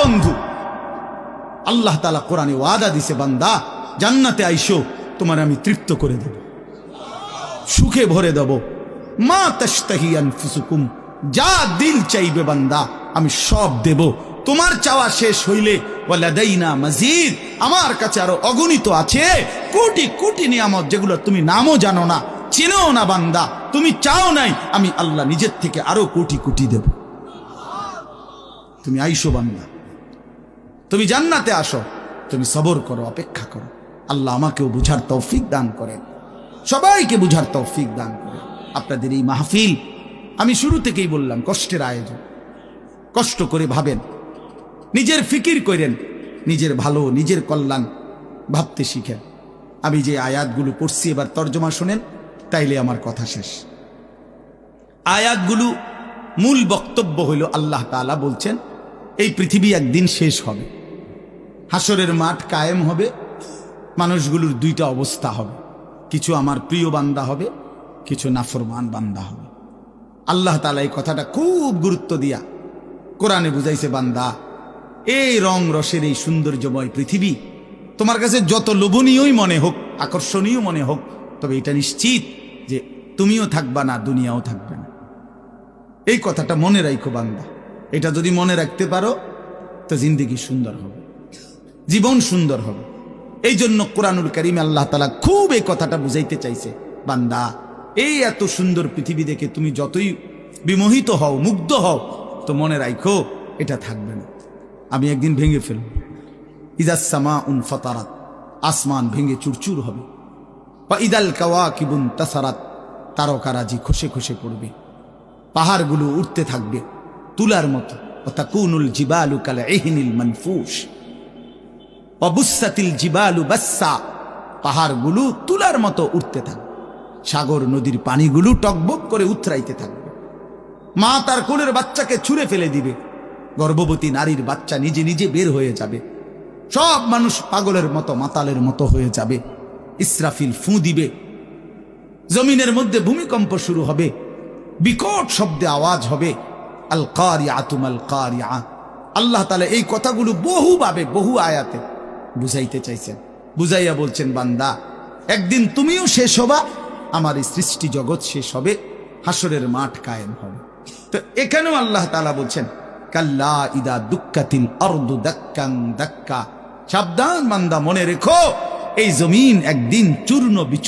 বন্ধু। আল্লাহ তাআলা কোরআনে ওয়াদা দিছে, বান্দা জান্নাতে আইসো, তোমার আমি তৃপ্ত করে দেব, সুখে ভরে দেব। মা তাশতাহি আনফুসুকুম, যা দিল চাইবে বান্দা আমি সব দেব। তোমার চাওয়া শেষ হইলে ওয়ালাদাইনা মাজিদ, আমার কাছে আরো অগণিত আছে কোটি কোটি নিয়ামত, যেগুলো তুমি নামও জানো না, চিনো না বান্দা। তুমি চাও নাই, আমি আল্লাহ নিজের থেকে আরো কোটি কোটি দেব। তুমি আইসো বান্দা, তুমি জান্নাতে আসো, তুমি সবর করো, অপেক্ষা করো। আল্লাহ আমাকেও বুঝার তৌফিক দান করেন, সবাইকে বুঝার তৌফিক দান করেন। আপনাদের এই মাহফিল আমি শুরু থেকেই বললাম কষ্টের আয়োজন। কষ্ট করে ভাবেন, নিজের ফিকির করেন, নিজের ভালো নিজের কল্যাণ ভাবতে শিখেন। আমি যে আয়াতগুলো পড়ছি এবার তর্জমা শোনেন, তাইলে আমার কথা শেষ। আয়াতগুলো মূল বক্তব্য হইল আল্লাহ তাআলা বলছেন এই পৃথিবী একদিন শেষ হবে, হাসরের মাঠ কায়েম হবে, মানুষগুলোর দুইটা অবস্থা হবে, কিছু আমার প্রিয় বান্দা হবে, কিছু নাফরমান বান্দা হবে। আল্লাহ তাআলা এই কথাটা খুব গুরুত্ব দিয়া কোরআনে বুঝাইছে, বান্দা এই রং রসের এই সৌন্দর্যময় পৃথিবী তোমার কাছে যত লোভনীয়ই মনে হোক, আকর্ষণীয় মনে হোক, তবে এটা নিশ্চিত যে তুমিও থাকবা না, দুনিয়াও থাকবে না। এই কথাটা মনে রাখো বান্দা। এটা যদি মনে রাখতে পারো তো জিন্দেগি সুন্দর হবে, জীবন সুন্দর হবে। এই জন্য কোরআনুল কারীমে আল্লাহ তাআলা খুব এই কথাটা বুঝাইতে চাইছে, বান্দা এই এত সুন্দর পৃথিবী দেখে তুমি যতই বিমোহিত হও, মুগ্ধ হও, তো মনে রাখো এটা থাকবে না, আমি একদিন ভেঙে ফেলব। ইদাস সামাউন ফাতারাত, আসমান ভেঙে চুরচুর হবে। বা ইদাল কাওয়াকিবুন তাসারাত, তারকারাজি খসে খসে পড়বে, পাহাড়গুলো উঠতে থাকবে তুলার মতো। ওয়াতাকুনুল জিবালু কাল ইহনিল মানফুশ ওয়া বুসাতিল জিবালু বাসসা, পাহাড়গুলো তুলার মতো উঠতে থাকবে, সাগর নদীর পানিগুলো টকবক করে উথরাইতে থাকবে। মা তার কোলের বাচ্চাকে ছুঁড়ে ফেলে দিবে, গর্ভবতী নারীর বাচ্চা নিজে নিজে বের হয়ে যাবে, সব মানুষ পাগলের মতো মাতালের মতো হয়ে যাবে। ইসরাফিল ফু দিবে, জমিনের মধ্যে ভূমিকম্প শুরু হবে, বিকট শব্দে আওয়াজ হবে। আল কারিআতু মাল কারিআ। আল্লাহ তাআলা এই কথাগুলো বহুভাবে বহু আয়াতে বুঝাইতে চাইছেন, বুঝাইয়া বলছেন, বান্দা একদিন তুমিও শেষ হবা, আমার এই সৃষ্টি জগৎ শেষ হবে, হাসরের মাঠ কায়েম হবে। তো এখানেও আল্লাহ তাআলা বলছেন, কাল্লা ইদা দুক্কাতিল আরদু দাক্কান দাক্কা, সাবধান বান্দা, মনে রেখো এই জমিন একদিন চূর্ণ বিচূর্ণ